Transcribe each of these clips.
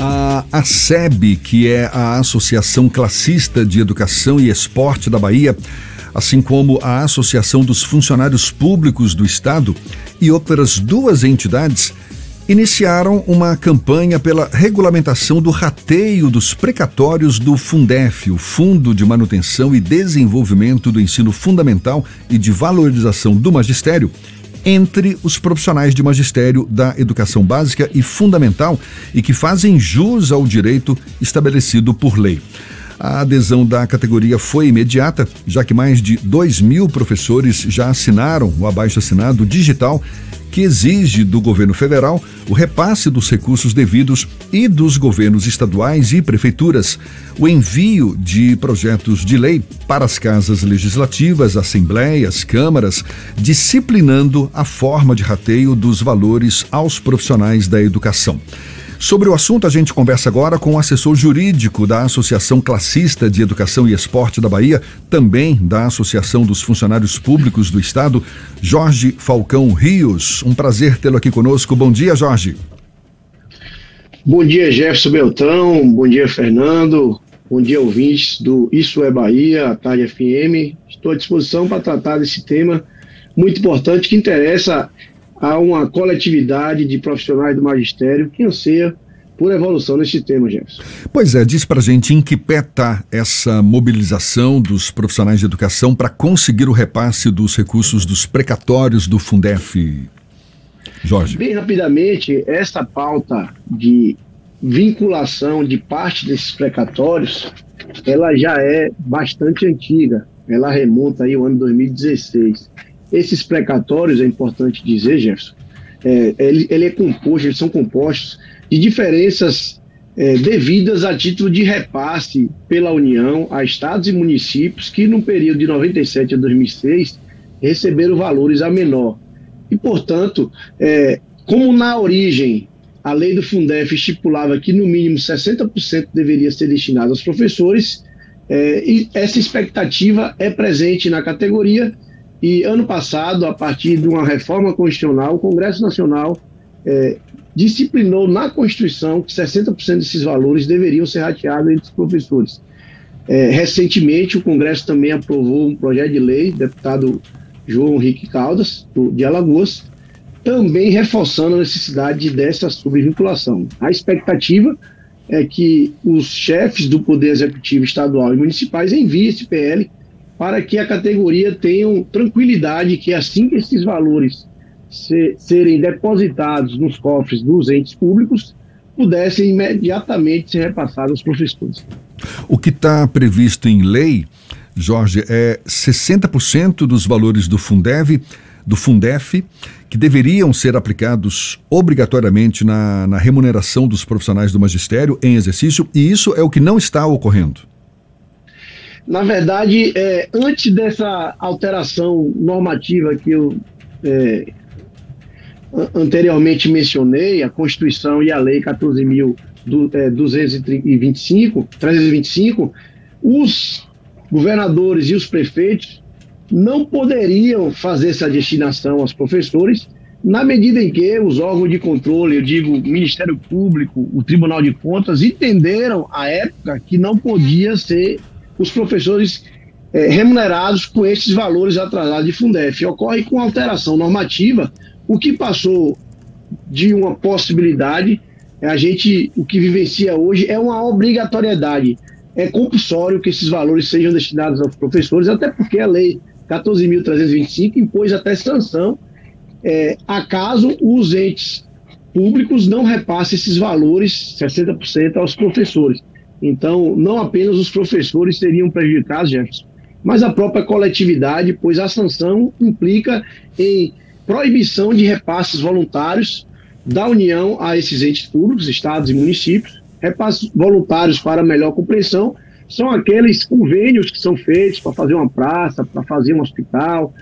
A ASEB, que é a Associação Classista de Educação e Esporte da Bahia, assim como a Associação dos Funcionários Públicos do Estado e outras duas entidades, iniciaram uma campanha pela regulamentação do rateio dos precatórios do Fundef, o Fundo de Manutenção e Desenvolvimento do Ensino Fundamental e de Valorização do Magistério, entre os profissionais de magistério da educação básica e fundamental e que fazem jus ao direito estabelecido por lei. A adesão da categoria foi imediata, já que mais de 2.000 professores já assinaram o abaixo-assinado digital que exige do governo federal o repasse dos recursos devidos e dos governos estaduais e prefeituras, o envio de projetos de lei para as casas legislativas, assembleias, câmaras, disciplinando a forma de rateio dos valores aos profissionais da educação. Sobre o assunto, a gente conversa agora com o assessor jurídico da Associação Classista de Educação e Esporte da Bahia, também da Associação dos Funcionários Públicos do Estado, Jorge Falcão Rios. Um prazer tê-lo aqui conosco. Bom dia, Jorge. Bom dia, Jefferson Beltrão. Bom dia, Fernando. Bom dia, ouvintes do Isso é Bahia, a Tarde FM. Estou à disposição para tratar desse tema muito importante que interessa a uma coletividade de profissionais do magistério que anseia por evolução nesse tema, Jefferson. Pois é, diz pra gente em que pé está essa mobilização dos profissionais de educação para conseguir o repasse dos recursos dos precatórios do Fundef, Jorge. Bem rapidamente, essa pauta de vinculação de parte desses precatórios, ela já é bastante antiga, ela remonta aí ao ano 2016. Esses precatórios, é importante dizer, Jefferson, eles são compostos de diferenças devidas a título de repasse pela União a estados e municípios que no período de 97 a 2006 receberam valores a menor. E, portanto, como na origem a lei do Fundef estipulava que no mínimo 60% deveria ser destinado aos professores, e essa expectativa é presente na categoria. E ano passado, a partir de uma reforma constitucional, o Congresso Nacional disciplinou na Constituição que 60% desses valores deveriam ser rateados entre os professores. Recentemente, o Congresso também aprovou um projeto de lei, deputado João Henrique Caldas, de Alagoas, também reforçando a necessidade dessa subvinculação. A expectativa é que os chefes do Poder Executivo estadual e municipais enviem esse PL para que a categoria tenha tranquilidade que assim que esses valores serem depositados nos cofres dos entes públicos, pudessem imediatamente ser repassados aos professores. O que está previsto em lei, Jorge, é 60% dos valores do Fundef, que deveriam ser aplicados obrigatoriamente na remuneração dos profissionais do magistério em exercício, e isso é o que não está ocorrendo. Na verdade, antes dessa alteração normativa que eu anteriormente mencionei, a Constituição e a Lei 14.325, os governadores e os prefeitos não poderiam fazer essa destinação aos professores, na medida em que os órgãos de controle, eu digo Ministério Público, o Tribunal de Contas, entenderam à época que não podia ser os professores remunerados com esses valores atrasados de Fundef. Ocorre com alteração normativa, o que passou de uma possibilidade, o que vivencia hoje é uma obrigatoriedade. É compulsório que esses valores sejam destinados aos professores, até porque a Lei 14.325 impôs até sanção, acaso os entes públicos não repassem esses valores, 60%, aos professores. Então, não apenas os professores seriam prejudicados, Jefferson, mas a própria coletividade, pois a sanção implica em proibição de repasses voluntários da União a esses entes públicos, estados e municípios. Repasses voluntários, para melhor compreensão, são aqueles convênios que são feitos para fazer uma praça, para fazer um hospital,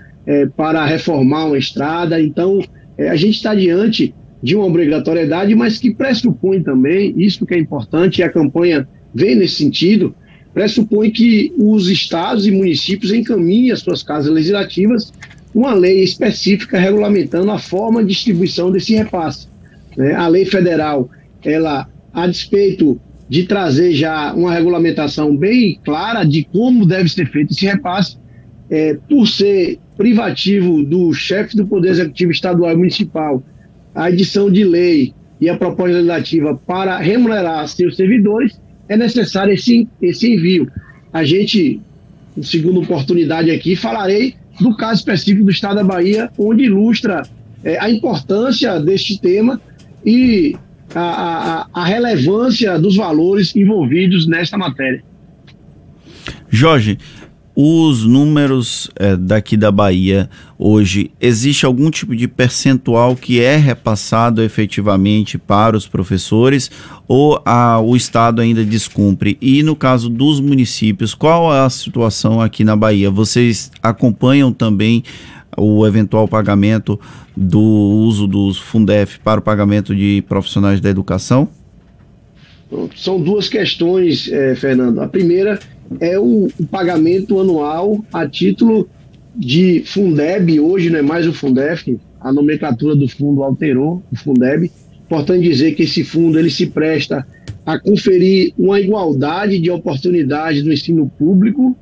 para reformar uma estrada. Então, a gente está diante de uma obrigatoriedade, mas que pressupõe também, isso que é importante, e a campanha vem nesse sentido, pressupõe que os estados e municípios encaminhem às suas casas legislativas uma lei específica regulamentando a forma de distribuição desse repasse. A lei federal, ela a despeito de trazer já uma regulamentação bem clara de como deve ser feito esse repasse, por ser privativo do chefe do Poder Executivo Estadual e Municipal, a edição de lei e a proposta legislativa para remunerar seus servidores, é necessário esse envio. A gente, em segunda oportunidade aqui, falarei do caso específico do Estado da Bahia, onde ilustra a importância deste tema e a relevância dos valores envolvidos nesta matéria. Jorge, os números daqui da Bahia hoje, existe algum tipo de percentual que é repassado efetivamente para os professores ou o Estado ainda descumpre? E no caso dos municípios, qual é a situação aqui na Bahia? Vocês acompanham também o eventual pagamento do uso dos Fundef para o pagamento de profissionais da educação? São duas questões, Fernando. A primeira é o pagamento anual a título de Fundeb. Hoje não é mais o Fundef, a nomenclatura do fundo alterou, o Fundeb. Importante dizer que esse fundo ele se presta a conferir uma igualdade de oportunidades no ensino público,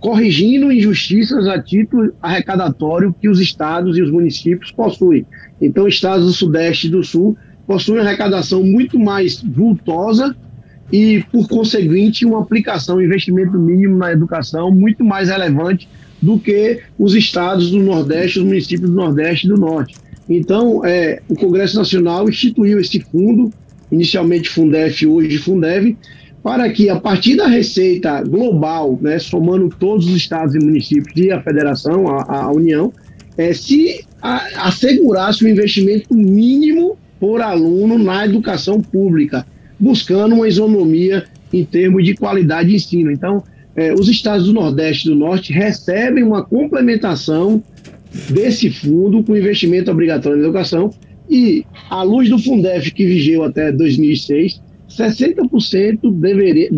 corrigindo injustiças a título arrecadatório que os estados e os municípios possuem. Então, estados do Sudeste e do Sul possuem uma arrecadação muito mais vultosa e, por conseguinte, uma aplicação, um investimento mínimo na educação muito mais relevante do que os estados do Nordeste, os municípios do Nordeste e do Norte. Então, o Congresso Nacional instituiu esse fundo, inicialmente Fundef, hoje Fundev, para que, a partir da receita global, né, somando todos os estados e municípios e a federação, a União, se assegurasse o investimento mínimo por aluno na educação pública, buscando uma isonomia em termos de qualidade de ensino. Então, os estados do Nordeste e do Norte recebem uma complementação desse fundo com investimento obrigatório na educação e, à luz do Fundef que vigeu até 2006, 60%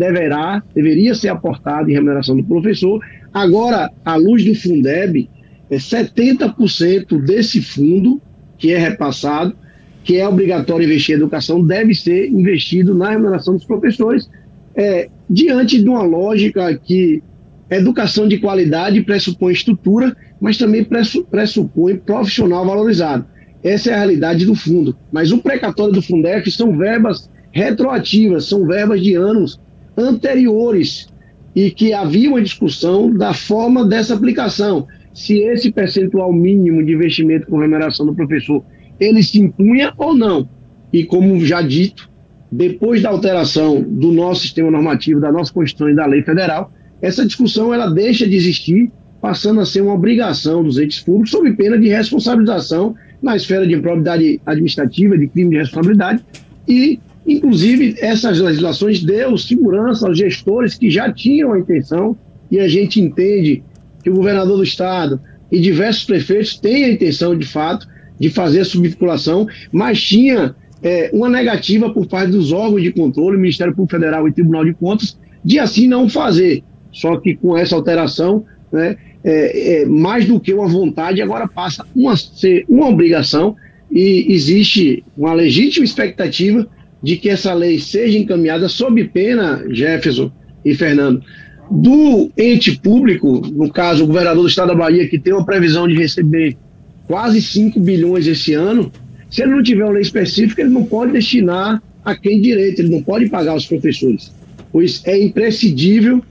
deveria ser aportado em remuneração do professor. Agora, à luz do Fundeb, 70% desse fundo que é repassado, que é obrigatório investir em educação, deve ser investido na remuneração dos professores, diante de uma lógica que educação de qualidade pressupõe estrutura, mas também pressupõe profissional valorizado. Essa é a realidade do fundo. Mas o precatório do Fundef são verbas retroativas, são verbas de anos anteriores e que havia uma discussão da forma dessa aplicação. Se esse percentual mínimo de investimento com remuneração do professor, ele se impunha ou não. E como já dito, depois da alteração do nosso sistema normativo, da nossa Constituição e da lei federal, essa discussão ela deixa de existir, passando a ser uma obrigação dos entes públicos sob pena de responsabilização na esfera de improbidade administrativa, de crime de responsabilidade e, inclusive, essas legislações deu segurança aos gestores que já tinham a intenção, e a gente entende que o governador do estado e diversos prefeitos têm a intenção, de fato, de fazer a subvinculação, mas tinha uma negativa por parte dos órgãos de controle, Ministério Público Federal e Tribunal de Contas, de assim não fazer. Só que com essa alteração, né, mais do que uma vontade, agora passa a ser uma obrigação e existe uma legítima expectativa de que essa lei seja encaminhada sob pena, Jefferson e Fernando, do ente público, no caso o governador do estado da Bahia, que tem uma previsão de receber quase 5 bilhões esse ano. Se ele não tiver uma lei específica, ele não pode destinar a quem direito, ele não pode pagar os professores, pois é imprescindível,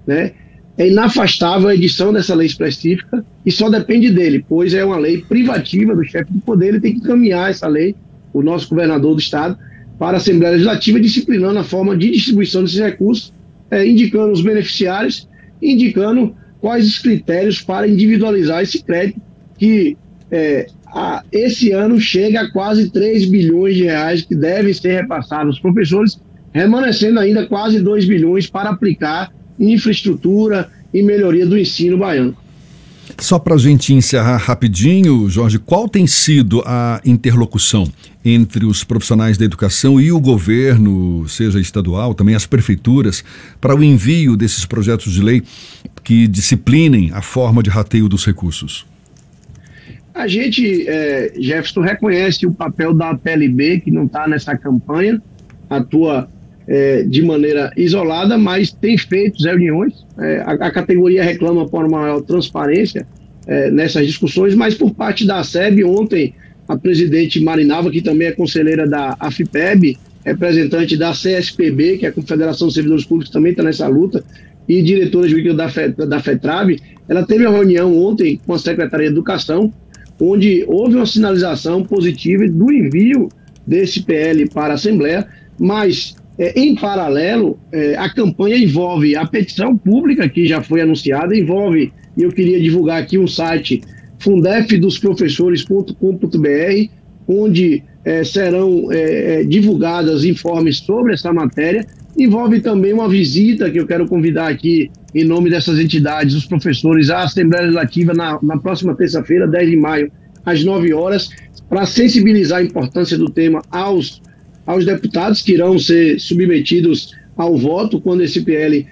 né, é inafastável a edição dessa lei específica e só depende dele, pois é uma lei privativa do chefe do poder, ele tem que encaminhar essa lei, o nosso governador do estado, para a Assembleia Legislativa, disciplinando a forma de distribuição desses recursos, indicando os beneficiários, indicando quais os critérios para individualizar esse crédito, que esse ano chega a quase 3 bilhões de reais que devem ser repassados aos professores, remanescendo ainda quase 2 bilhões para aplicar em infraestrutura e melhoria do ensino baiano. Só para a gente encerrar rapidinho, Jorge, qual tem sido a interlocução entre os profissionais da educação e o governo, seja estadual, também as prefeituras, para o envio desses projetos de lei que disciplinem a forma de rateio dos recursos? A gente, Jefferson, reconhece o papel da PLB, que não está nessa campanha, atua de maneira isolada, mas tem feito reuniões. A categoria reclama por uma maior transparência nessas discussões, mas por parte da SEB, ontem, a presidente Marinalva, que também é conselheira da AFPEB, representante da CSPB, que é a Confederação dos Servidores Públicos, também está nessa luta, e diretora jurídica da FETRAB, ela teve uma reunião ontem com a Secretaria de Educação, onde houve uma sinalização positiva do envio desse PL para a Assembleia, mas, em paralelo, a campanha envolve a petição pública, que já foi anunciada, envolve, e eu queria divulgar aqui um site, fundefdosprofessores.com.br, onde serão divulgados informes sobre essa matéria. Envolve também uma visita que eu quero convidar aqui, em nome dessas entidades, os professores, à Assembleia Legislativa na próxima terça-feira, 10 de maio, às 9 horas, para sensibilizar a importância do tema aos deputados que irão ser submetidos ao voto quando esse PL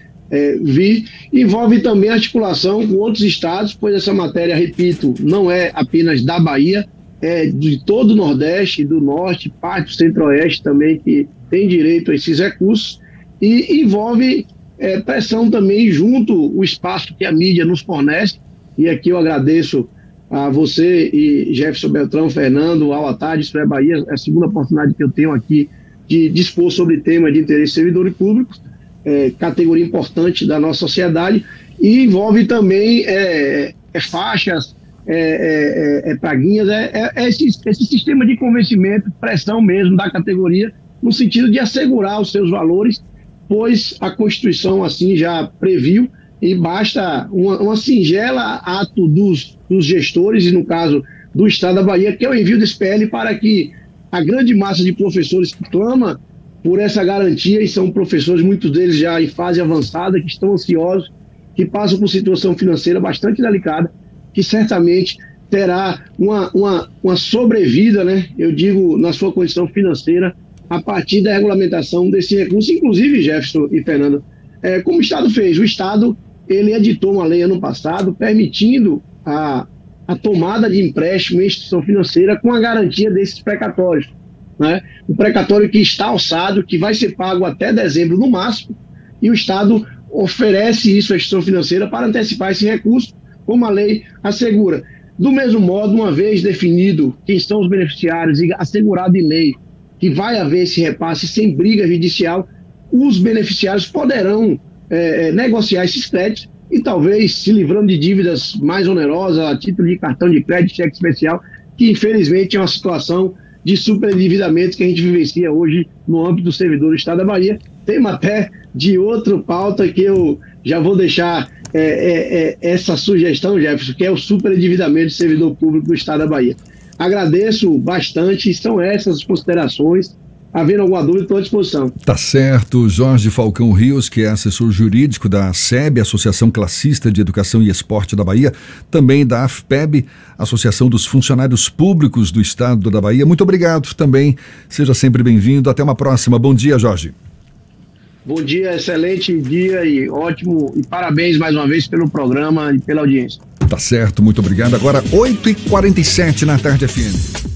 vir. Envolve também a articulação com outros estados, pois essa matéria, repito, não é apenas da Bahia, é de todo o Nordeste, do Norte, parte do Centro-Oeste também, que tem direito a esses recursos. E envolve pressão também junto o espaço que a mídia nos fornece, e aqui eu agradeço a você e Jefferson Beltrão, Fernando, ao Tarde, isso é Bahia, é a segunda oportunidade que eu tenho aqui de dispor sobre tema de interesse de servidores públicos, categoria importante da nossa sociedade, e envolve também faixas, praguinhas, esse sistema de convencimento, pressão mesmo da categoria, no sentido de assegurar os seus valores, pois a Constituição assim já previu, e basta uma singela ato dos gestores, e no caso do Estado da Bahia, que é o envio desse PL para que a grande massa de professores que clama por essa garantia, e são professores, muitos deles já em fase avançada, que estão ansiosos, que passam por situação financeira bastante delicada, que certamente terá uma sobrevida, né? Eu digo, na sua condição financeira, a partir da regulamentação desse recurso, inclusive, Jefferson e Fernando, como o Estado fez. O Estado, ele editou uma lei ano passado, permitindo a tomada de empréstimo em instituição financeira com a garantia desses precatórios, né? O precatório que está alçado, que vai ser pago até dezembro no máximo, e o Estado oferece isso à instituição financeira para antecipar esse recurso, como a lei assegura. Do mesmo modo, uma vez definido quem são os beneficiários e assegurado em lei que vai haver esse repasse sem briga judicial, os beneficiários poderão negociar esses créditos e talvez se livrando de dívidas mais onerosas a título de cartão de crédito, cheque especial, que infelizmente é uma situação de superendividamento que a gente vivencia hoje no âmbito do servidor do Estado da Bahia. Tem até de outra pauta que eu já vou deixar essa sugestão, Jefferson, que é o superendividamento do servidor público do Estado da Bahia. Agradeço bastante, são essas as considerações. Havendo alguma dúvida, estou à disposição. Tá certo. Jorge Falcão Rios, que é assessor jurídico da SEB, Associação Classista de Educação e Esporte da Bahia, também da AFPEB, Associação dos Funcionários Públicos do Estado da Bahia. Muito obrigado também. Seja sempre bem-vindo. Até uma próxima. Bom dia, Jorge. Bom dia, excelente dia e ótimo. E parabéns mais uma vez pelo programa e pela audiência. Tá certo, muito obrigado. Agora 8h47 na Tarde FM.